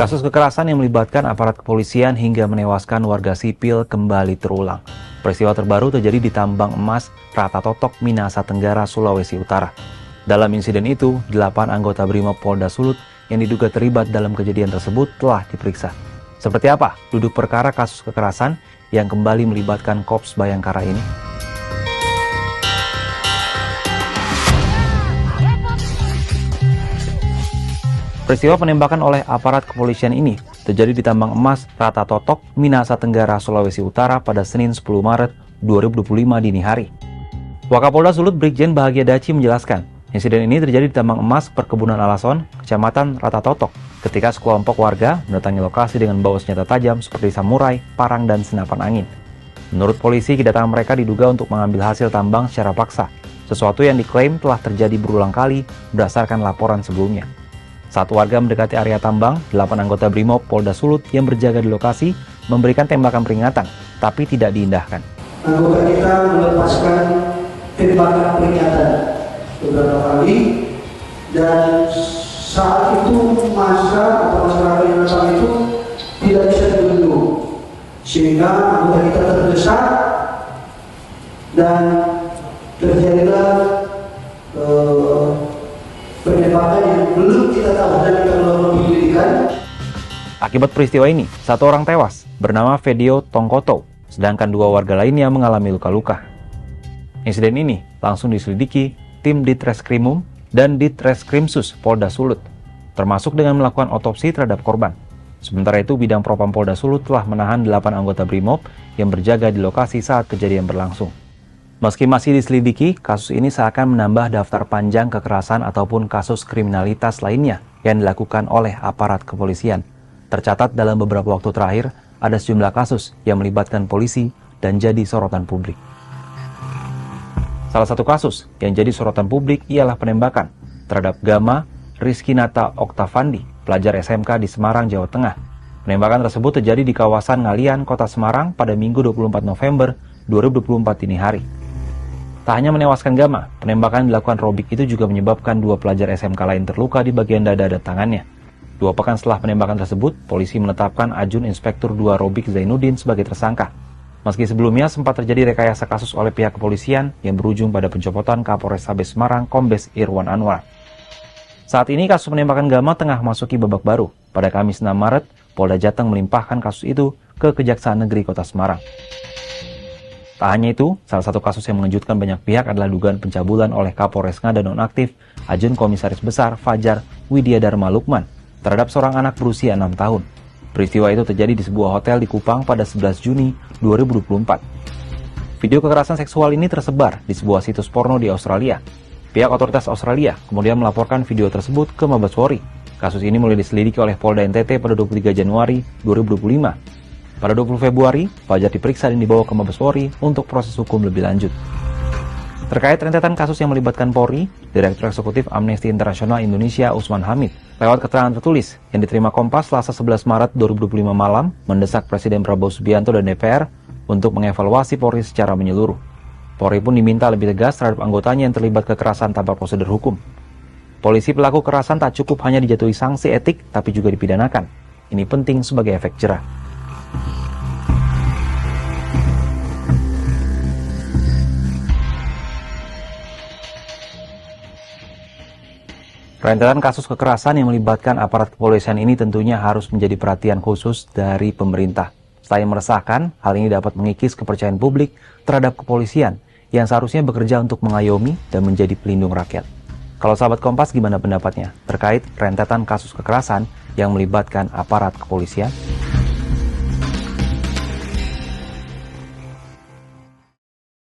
Kasus kekerasan yang melibatkan aparat kepolisian hingga menewaskan warga sipil kembali terulang. Peristiwa terbaru terjadi di tambang emas Rata Totok, Minahasa Tenggara, Sulawesi Utara. Dalam insiden itu, 8 anggota Brimob Polda Sulut yang diduga terlibat dalam kejadian tersebut telah diperiksa. Seperti apa duduk perkara kasus kekerasan yang kembali melibatkan Korps Bayangkara ini? Peristiwa penembakan oleh aparat kepolisian ini terjadi di tambang emas Rata Totok, Minahasa Tenggara, Sulawesi Utara pada Senin 10 Maret 2025 dini hari. Wakapolda Sulut Brigjen Bahagia Daci menjelaskan, insiden ini terjadi di tambang emas Perkebunan Alason, Kecamatan Rata Totok, ketika sekelompok warga mendatangi lokasi dengan membawa senjata tajam seperti samurai, parang, dan senapan angin. Menurut polisi, kedatangan mereka diduga untuk mengambil hasil tambang secara paksa, sesuatu yang diklaim telah terjadi berulang kali berdasarkan laporan sebelumnya. Saat warga mendekati area tambang, 8 anggota Brimob Polda Sulut yang berjaga di lokasi memberikan tembakan peringatan, tapi tidak diindahkan. Anggota kita melepaskan tembakan peringatan beberapa kali, dan saat itu masa atau masyarakat yang datang itu tidak bisa dibendung, sehingga anggota kita terdesak dan terjadilah penembakan yang belum kita tahu dan kita melakukan penyelidikan. Akibat peristiwa ini, 1 orang tewas bernama Fedio Tongkoto, sedangkan 2 warga lainnya mengalami luka-luka. Insiden ini langsung diselidiki tim Ditreskrimum dan Ditreskrimsus Polda Sulut, termasuk dengan melakukan otopsi terhadap korban. Sementara itu, Bidang Propam Polda Sulut telah menahan 8 anggota Brimob yang berjaga di lokasi saat kejadian berlangsung. Meski masih diselidiki, kasus ini seakan menambah daftar panjang kekerasan ataupun kasus kriminalitas lainnya yang dilakukan oleh aparat kepolisian. Tercatat dalam beberapa waktu terakhir, ada sejumlah kasus yang melibatkan polisi dan jadi sorotan publik. Salah satu kasus yang jadi sorotan publik ialah penembakan terhadap Gama Rizkinata Oktavandi, pelajar SMK di Semarang, Jawa Tengah. Penembakan tersebut terjadi di kawasan Ngalian, Kota Semarang pada Minggu 24 November 2024 dini hari. Tak hanya menewaskan Gama, penembakan dilakukan Robik itu juga menyebabkan 2 pelajar SMK lain terluka di bagian dada dan tangannya. 2 pekan setelah penembakan tersebut, polisi menetapkan Ajun Inspektur 2 Robik Zainuddin sebagai tersangka. Meski sebelumnya sempat terjadi rekayasa kasus oleh pihak kepolisian yang berujung pada pencopotan Kapolrestabes Semarang Kombes Irwan Anwar. Saat ini kasus penembakan Gama tengah memasuki babak baru. Pada Kamis 6 Maret, Polda Jateng melimpahkan kasus itu ke Kejaksaan Negeri Kota Semarang. Tak hanya itu, salah satu kasus yang mengejutkan banyak pihak adalah dugaan pencabulan oleh Kapolres Ngada nonaktif Ajun Komisaris Besar Fajar Widyadharma Lukman terhadap seorang anak berusia 6 tahun. Peristiwa itu terjadi di sebuah hotel di Kupang pada 11 Juni 2024. Video kekerasan seksual ini tersebar di sebuah situs porno di Australia. Pihak otoritas Australia kemudian melaporkan video tersebut ke Mabes Polri. Kasus ini mulai diselidiki oleh Polda NTT pada 23 Januari 2025. Pada 20 Februari, Fajar diperiksa dan dibawa ke Mabes Polri untuk proses hukum lebih lanjut. Terkait rentetan kasus yang melibatkan Polri, Direktur Eksekutif Amnesty International Indonesia Usman Hamid, lewat keterangan tertulis yang diterima Kompas Selasa 11 Maret 2025 malam, mendesak Presiden Prabowo Subianto dan DPR untuk mengevaluasi Polri secara menyeluruh. Polri pun diminta lebih tegas terhadap anggotanya yang terlibat kekerasan tanpa prosedur hukum. Polisi pelaku kekerasan tak cukup hanya dijatuhi sanksi etik, tapi juga dipidanakan. Ini penting sebagai efek jerah. Rentetan kasus kekerasan yang melibatkan aparat kepolisian ini tentunya harus menjadi perhatian khusus dari pemerintah. Selain meresahkan, hal ini dapat mengikis kepercayaan publik terhadap kepolisian yang seharusnya bekerja untuk mengayomi dan menjadi pelindung rakyat. Kalau sahabat Kompas, gimana pendapatnya terkait rentetan kasus kekerasan yang melibatkan aparat kepolisian?